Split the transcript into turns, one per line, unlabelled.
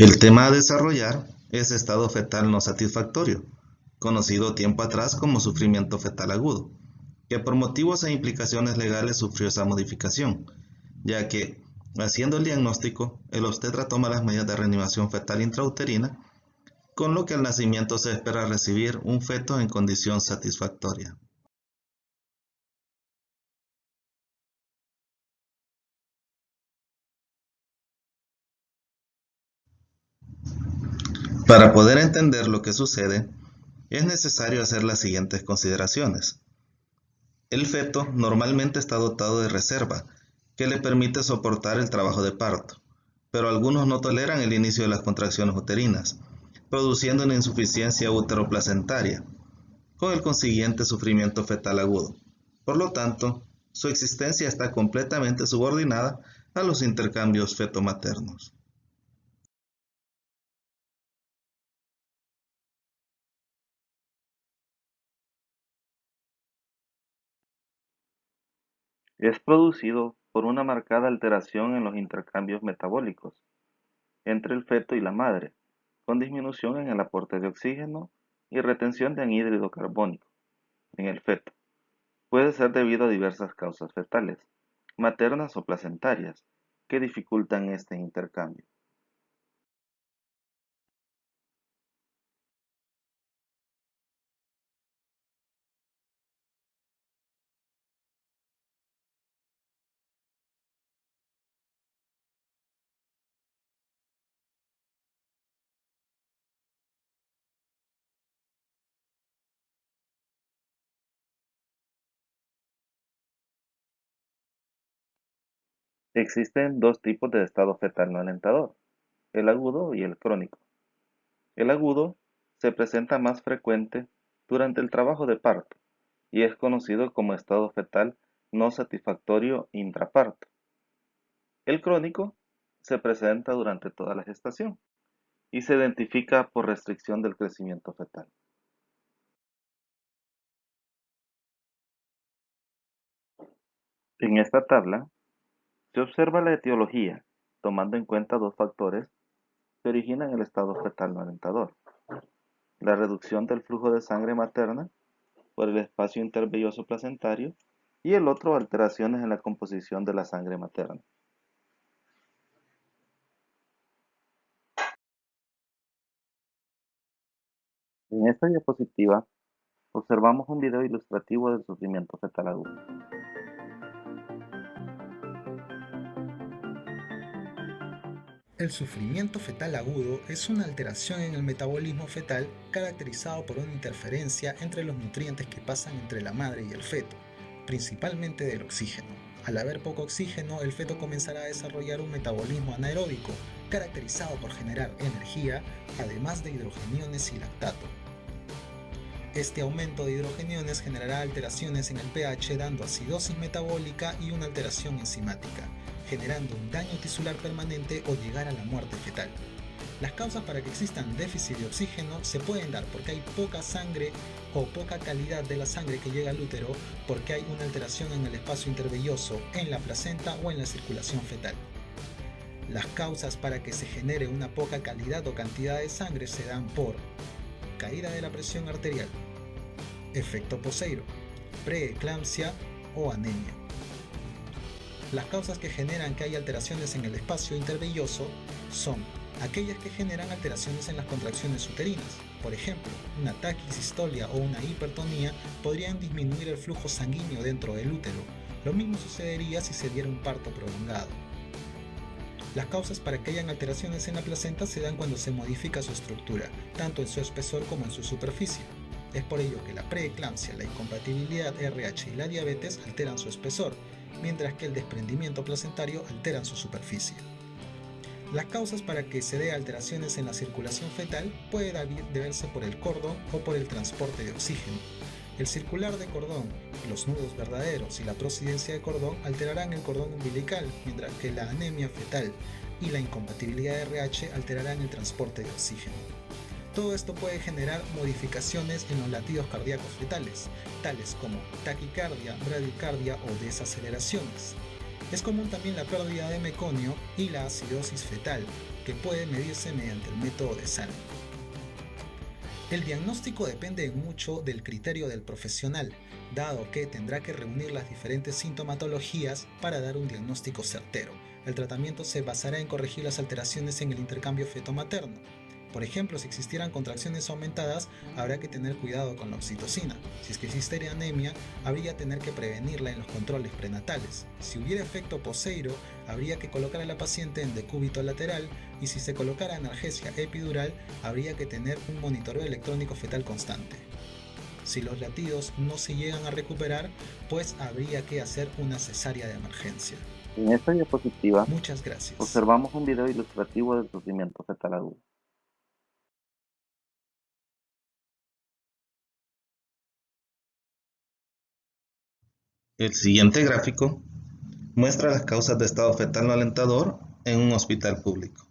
El tema a desarrollar es estado fetal no satisfactorio, conocido tiempo atrás como sufrimiento fetal agudo, que por motivos e implicaciones legales sufrió esa modificación, ya que, haciendo el diagnóstico, el obstetra toma las medidas de reanimación fetal intrauterina, con lo que al nacimiento se espera recibir un feto en condición satisfactoria. Para poder entender lo que sucede, es necesario hacer las siguientes consideraciones. El feto normalmente está dotado de reserva, que le permite soportar el trabajo de parto, pero algunos no toleran el inicio de las contracciones uterinas, produciendo una insuficiencia útero-placentaria, con el consiguiente sufrimiento fetal agudo. Por lo tanto, su existencia está completamente subordinada a los intercambios feto-maternos.
Es producido por una marcada alteración en los intercambios metabólicos entre el feto y la madre, con disminución en el aporte de oxígeno y retención de anhídrido carbónico en el feto. Puede ser debido a diversas causas fetales, maternas o placentarias, que dificultan este intercambio. Existen dos tipos de estado fetal no alentador, el agudo y el crónico. El agudo se presenta más frecuente durante el trabajo de parto y es conocido como estado fetal no satisfactorio intraparto. El crónico se presenta durante toda la gestación y se identifica por restricción del crecimiento fetal. En esta tabla se observa la etiología, tomando en cuenta dos factores que originan el estado fetal no alentador: la reducción del flujo de sangre materna por el espacio intervelloso placentario y el otro alteraciones en la composición de la sangre materna. En esta diapositiva observamos un video ilustrativo del sufrimiento fetal agudo.
El sufrimiento fetal agudo es una alteración en el metabolismo fetal caracterizado por una interferencia entre los nutrientes que pasan entre la madre y el feto, principalmente del oxígeno. Al haber poco oxígeno, el feto comenzará a desarrollar un metabolismo anaeróbico caracterizado por generar energía, además de hidrogeniones y lactato. Este aumento de hidrogeniones generará alteraciones en el pH, dando acidosis metabólica y una alteración enzimática, generando un daño tisular permanente o llegar a la muerte fetal. Las causas para que existan déficit de oxígeno se pueden dar porque hay poca sangre o poca calidad de la sangre que llega al útero, porque hay una alteración en el espacio intervelloso, en la placenta o en la circulación fetal. Las causas para que se genere una poca calidad o cantidad de sangre se dan por caída de la presión arterial, efecto Poseiro, preeclampsia o anemia. Las causas que generan que haya alteraciones en el espacio intervelloso son aquellas que generan alteraciones en las contracciones uterinas. Por ejemplo, una taquisistolia o una hipertonía podrían disminuir el flujo sanguíneo dentro del útero. Lo mismo sucedería si se diera un parto prolongado. Las causas para que hayan alteraciones en la placenta se dan cuando se modifica su estructura, tanto en su espesor como en su superficie. Es por ello que la preeclampsia, la incompatibilidad RH y la diabetes alteran su espesor, mientras que el desprendimiento placentario alteran su superficie. Las causas para que se dé alteraciones en la circulación fetal puede deberse por el cordón o por el transporte de oxígeno. El circular de cordón, los nudos verdaderos y la prosidencia de cordón alterarán el cordón umbilical, mientras que la anemia fetal y la incompatibilidad de RH alterarán el transporte de oxígeno. Todo esto puede generar modificaciones en los latidos cardíacos fetales, tales como taquicardia, bradicardia o desaceleraciones. Es común también la pérdida de meconio y la acidosis fetal, que puede medirse mediante el método de Salm. El diagnóstico depende mucho del criterio del profesional, dado que tendrá que reunir las diferentes sintomatologías para dar un diagnóstico certero. El tratamiento se basará en corregir las alteraciones en el intercambio feto-materno. Por ejemplo, si existieran contracciones aumentadas, habrá que tener cuidado con la oxitocina. Si es que existe anemia, habría que tener que prevenirla en los controles prenatales. Si hubiera efecto poseiro, habría que colocar a la paciente en decúbito lateral, y si se colocara analgesia epidural, habría que tener un monitoreo electrónico fetal constante. Si los latidos no se llegan a recuperar, pues habría que hacer una cesárea de emergencia.
En esta diapositiva
Muchas gracias.
observamos un video ilustrativo del sufrimiento fetal agudo.
El siguiente gráfico muestra las causas de estado fetal no alentador en un hospital público.